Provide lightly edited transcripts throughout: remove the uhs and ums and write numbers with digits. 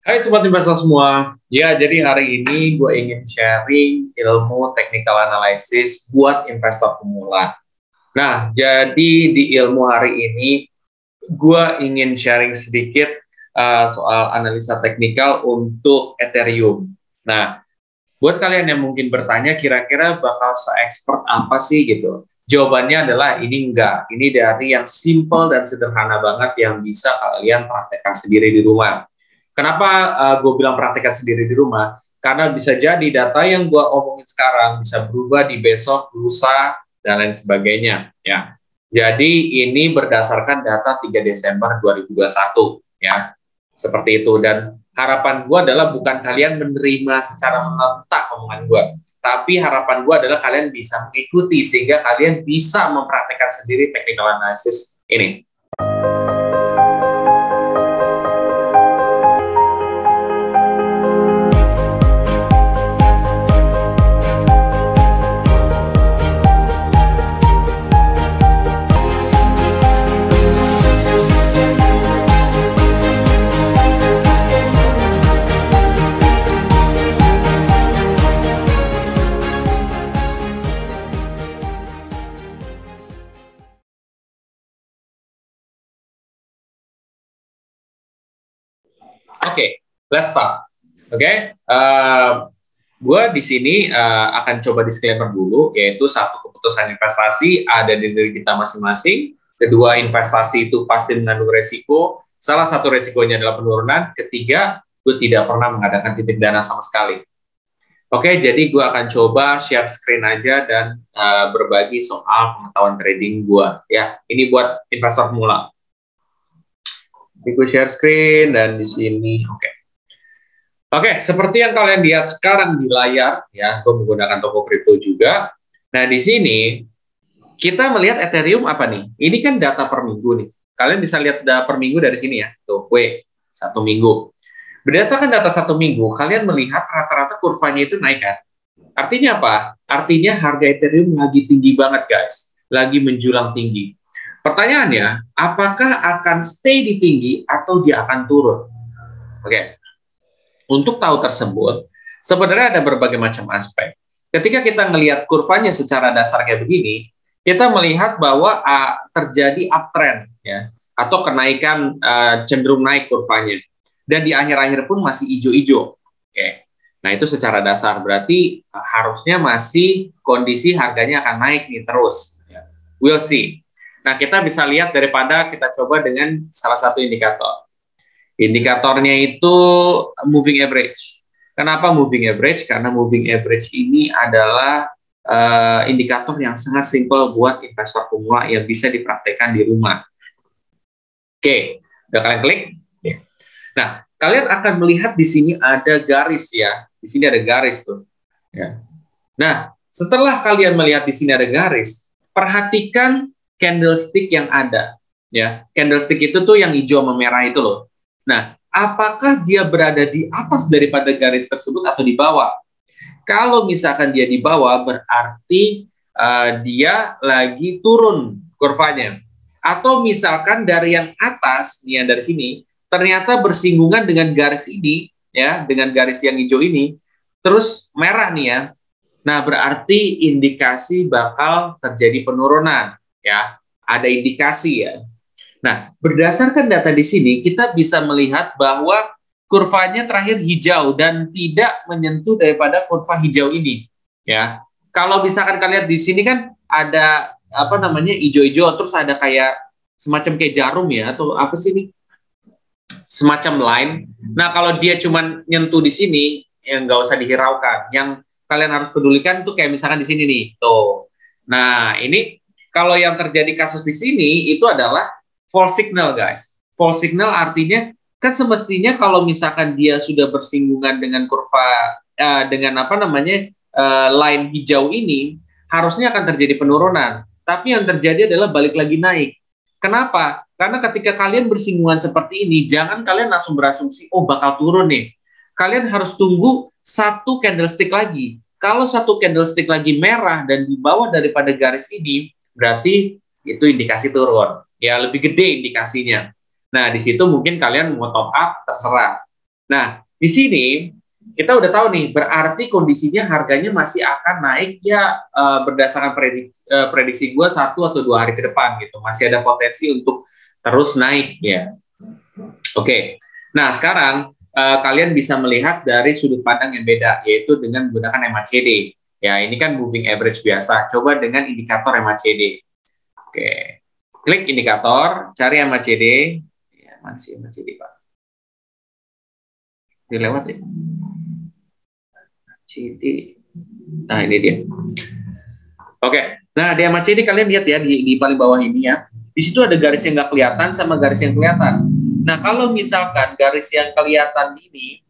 Hai Sobat Investor semua, ya jadi hari ini gue ingin sharing ilmu technical analysis buat investor pemula. Nah, jadi di ilmu hari ini gue ingin sharing sedikit soal analisa teknikal untuk Ethereum. Nah, buat kalian yang mungkin bertanya kira-kira bakal se-expert apa sih gitu. Jawabannya adalah ini enggak. Ini dari yang simple dan sederhana banget yang bisa kalian praktekkan sendiri di rumah. Kenapa gue bilang praktekkan sendiri di rumah? Karena bisa jadi data yang gue omongin sekarang bisa berubah di besok, lusa, dan lain sebagainya. Ya, jadi ini berdasarkan data 3 Desember 2021. Ya, seperti itu. Dan harapan gue adalah bukan kalian menerima secara mentah omongan gue, tapi harapan gue adalah kalian bisa mengikuti sehingga kalian bisa mempraktekkan sendiri technical analysis ini. Oke, let's start. Oke, gue di sini akan coba disclaimer dulu, yaitu satu, keputusan investasi ada di diri kita masing-masing. Kedua, investasi itu pasti mengandung resiko. Salah satu resikonya adalah penurunan. Ketiga, gue tidak pernah mengadakan titik dana sama sekali. Oke, jadi gue akan coba share screen aja dan berbagi soal pengetahuan trading gue. Ya, ini buat investor pemula. Jadi gue share screen dan di sini, oke. Oke, seperti yang kalian lihat sekarang di layar, ya, gue menggunakan toko kripto juga. Nah, di sini kita melihat Ethereum apa nih? Ini kan data per minggu nih. Kalian bisa lihat data per minggu dari sini ya. Tuh, satu minggu. Berdasarkan data satu minggu, kalian melihat rata-rata kurvanya itu naik kan? Artinya apa? Artinya harga Ethereum lagi tinggi banget, guys. Lagi menjulang tinggi. Pertanyaannya, apakah akan stay di tinggi atau dia akan turun? Oke. Untuk tahu tersebut, sebenarnya ada berbagai macam aspek. Ketika kita melihat kurvanya secara dasar kayak begini, kita melihat bahwa terjadi uptrend ya, atau kenaikan cenderung naik kurvanya. Dan di akhir-akhir pun masih hijau-hijau. Oke. Nah, itu secara dasar berarti harusnya masih kondisi harganya akan naik nih terus. We'll see. Nah, kita bisa lihat daripada kita coba dengan salah satu indikator. Indikatornya itu moving average. Kenapa moving average? Karena moving average ini adalah indikator yang sangat simpel buat investor pemula yang bisa dipraktekkan di rumah. Oke, udah kalian klik? Nah, kalian akan melihat di sini ada garis ya. Di sini ada garis tuh. Ya. Nah, setelah kalian melihat di sini ada garis, perhatikan candlestick yang ada. Ya, candlestick itu tuh yang hijau sama merah itu loh. Nah, apakah dia berada di atas daripada garis tersebut atau di bawah? Kalau misalkan dia di bawah, berarti dia lagi turun kurvanya. Atau misalkan dari yang atas, nih yang dari sini, ternyata bersinggungan dengan garis ini, ya, dengan garis yang hijau ini, terus merah nih ya. Nah, berarti indikasi bakal terjadi penurunan, ya. Ada indikasi ya. Nah, berdasarkan data di sini, kita bisa melihat bahwa kurvanya terakhir hijau dan tidak menyentuh daripada kurva hijau ini. Ya, kalau misalkan kalian lihat di sini kan ada apa namanya hijau-hijau, terus ada kayak semacam kayak jarum ya, atau apa sih ini? Semacam line. Nah, kalau dia cuma nyentuh di sini, yang nggak usah dihiraukan. Yang kalian harus pedulikan tuh kayak misalkan di sini nih, tuh. Nah, ini kalau yang terjadi kasus di sini itu adalah false signal, guys. False signal artinya kan semestinya kalau misalkan dia sudah bersinggungan dengan kurva dengan apa namanya line hijau ini, harusnya akan terjadi penurunan. Tapi yang terjadi adalah balik lagi naik. Kenapa? Karena ketika kalian bersinggungan seperti ini, jangan kalian langsung berasumsi, oh bakal turun nih. Kalian harus tunggu satu candlestick lagi. Kalau satu candlestick lagi merah dan di bawah daripada garis ini, berarti itu indikasi turun. Ya, lebih gede indikasinya. Nah, di situ mungkin kalian mau top up, terserah. Nah, di sini kita udah tahu nih, berarti kondisinya harganya masih akan naik ya berdasarkan prediksi gue 1 atau 2 hari ke depan gitu. Masih ada potensi untuk terus naik ya. Oke. Nah, sekarang kalian bisa melihat dari sudut pandang yang beda, yaitu dengan menggunakan MACD. Ya, ini kan moving average biasa. Coba dengan indikator MACD. Oke. Klik indikator, cari MACD. Ya, mana sih MACD, Pak? Dilewat ya. MACD. Nah, ini dia. Oke. Nah, di MACD kalian lihat ya, di paling bawah ini ya. Di situ ada garis yang nggak kelihatan sama garis yang kelihatan. Nah, kalau misalkan garis yang kelihatan ini,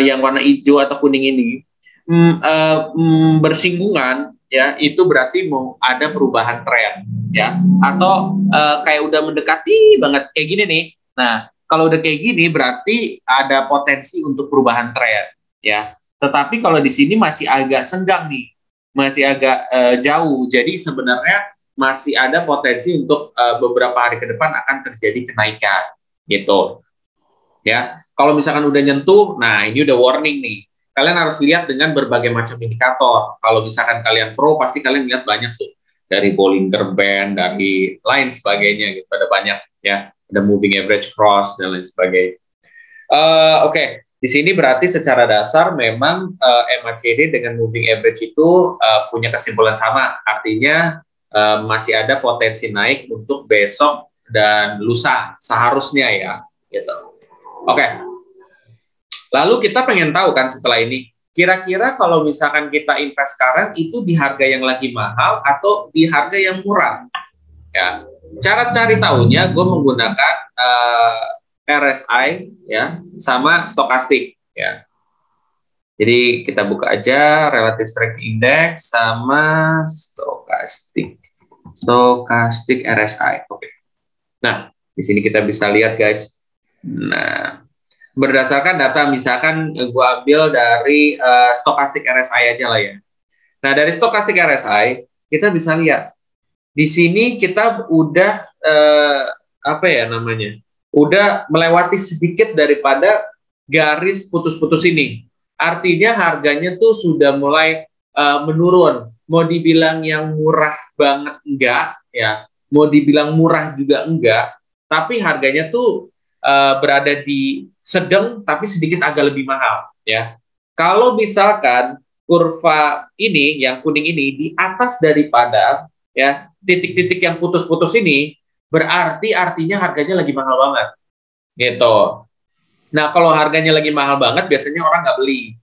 yang warna hijau atau kuning ini, bersinggungan, ya, itu berarti mau ada perubahan tren, ya, atau kayak udah mendekati banget kayak gini nih. Nah, kalau udah kayak gini berarti ada potensi untuk perubahan tren, ya. Tetapi kalau di sini masih agak senggang nih, masih agak jauh. Jadi sebenarnya masih ada potensi untuk beberapa hari ke depan akan terjadi kenaikan, gitu. Ya, kalau misalkan udah nyentuh, nah ini udah warning nih. Kalian harus lihat dengan berbagai macam indikator. Kalau misalkan kalian pro, pasti kalian lihat banyak tuh, dari Bollinger Band, dari lain sebagainya gitu. Ada banyak ya, ada moving average cross dan lain sebagainya. Oke. Di sini berarti secara dasar memang MACD dengan moving average itu punya kesimpulan sama. Artinya masih ada potensi naik untuk besok dan lusa seharusnya ya, gitu. Oke. Lalu kita pengen tahu kan setelah ini, kira-kira kalau misalkan kita invest sekarang itu di harga yang lagi mahal atau di harga yang murah? Ya, cara cari tahunya gue menggunakan RSI ya sama stokastik ya. Jadi kita buka aja Relative Strength Index sama stokastik RSI. Oke. Nah, di sini kita bisa lihat guys. Nah, berdasarkan data misalkan gue ambil dari stokastik RSI aja lah ya. Nah, dari stokastik RSI kita bisa lihat di sini kita udah apa ya namanya? Udah melewati sedikit daripada garis putus-putus ini. Artinya harganya tuh sudah mulai menurun. Mau dibilang yang murah banget enggak ya, mau dibilang murah juga enggak, tapi harganya tuh berada di sedang tapi sedikit agak lebih mahal ya. Kalau misalkan kurva ini yang kuning ini di atas daripada ya titik-titik yang putus-putus ini, berarti artinya harganya lagi mahal banget gitu. Nah, kalau harganya lagi mahal banget, biasanya orang nggak beli.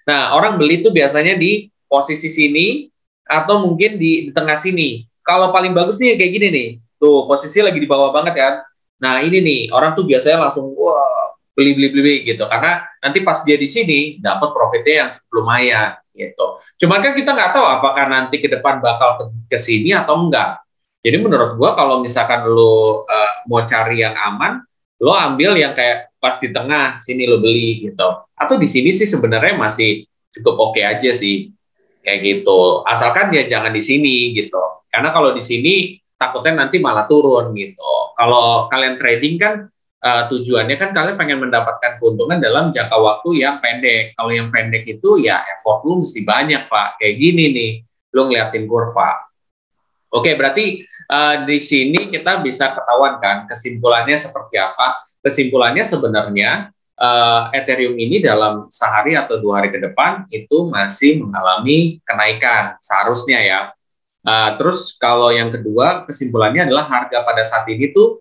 Nah, orang beli itu biasanya di posisi sini atau mungkin di tengah sini. Kalau paling bagus nih kayak gini nih, tuh posisi lagi di bawah banget kan. Nah, ini nih orang tuh biasanya langsung wah beli gitu, karena nanti pas dia di sini dapat profitnya yang lumayan gitu. Cuman kan kita nggak tahu apakah nanti ke depan bakal ke sini atau enggak. Jadi menurut gua kalau misalkan lo mau cari yang aman, lo ambil yang kayak pas di tengah sini lo beli gitu. Atau di sini sih sebenarnya masih cukup oke aja sih kayak gitu. Asalkan dia jangan di sini gitu. Karena kalau di sini takutnya nanti malah turun gitu. Kalau kalian trading kan tujuannya kan kalian pengen mendapatkan keuntungan dalam jangka waktu yang pendek. Kalau yang pendek itu ya effort lu mesti banyak Pak. Kayak gini nih, lu ngeliatin kurva. Oke, berarti di sini kita bisa ketahuan kan kesimpulannya seperti apa. Kesimpulannya sebenarnya Ethereum ini dalam sehari atau 2 hari ke depan itu masih mengalami kenaikan seharusnya ya. Terus kalau yang kedua kesimpulannya adalah harga pada saat ini tuh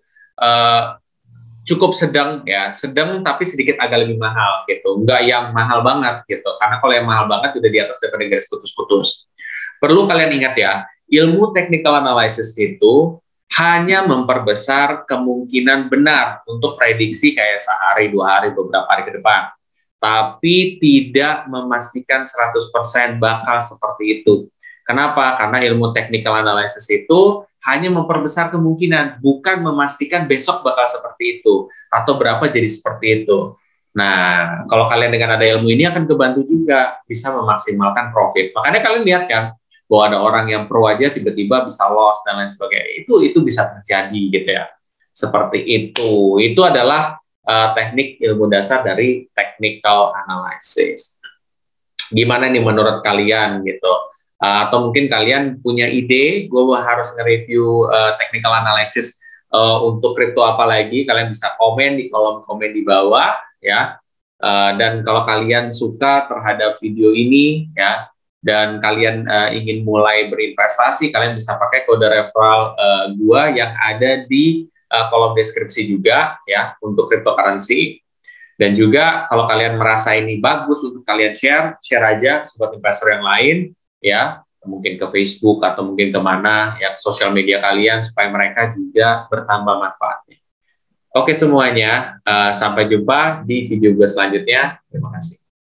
cukup sedang ya, sedang tapi sedikit agak lebih mahal gitu, enggak yang mahal banget gitu. Karena kalau yang mahal banget udah di atas daripada garis putus-putus. Perlu kalian ingat ya, ilmu technical analysis itu hanya memperbesar kemungkinan benar untuk prediksi kayak sehari, 2 hari, beberapa hari ke depan. Tapi tidak memastikan 100% bakal seperti itu. Kenapa? Karena ilmu technical analysis itu hanya memperbesar kemungkinan, bukan memastikan besok bakal seperti itu, atau berapa jadi seperti itu. Nah, kalau kalian dengan ada ilmu ini akan kebantu juga, bisa memaksimalkan profit. Makanya kalian lihat kan, bahwa ada orang yang pro aja tiba-tiba bisa loss dan lain sebagainya. Itu bisa terjadi gitu ya. Seperti itu. Itu adalah teknik ilmu dasar dari technical analysis. Gimana nih menurut kalian gitu? Atau mungkin kalian punya ide, gue harus nge-review technical analysis untuk kripto apa lagi? Kalian bisa komen di kolom komen di bawah ya. Dan kalau kalian suka terhadap video ini ya, dan kalian ingin mulai berinvestasi, kalian bisa pakai kode referral gua yang ada di kolom deskripsi juga ya untuk cryptocurrency. Dan juga kalau kalian merasa ini bagus untuk kalian share aja sobat investor yang lain ya, mungkin ke Facebook atau mungkin kemana ya, sosial media kalian supaya mereka juga bertambah manfaatnya. Oke semuanya, sampai jumpa di video gue selanjutnya. Terima kasih.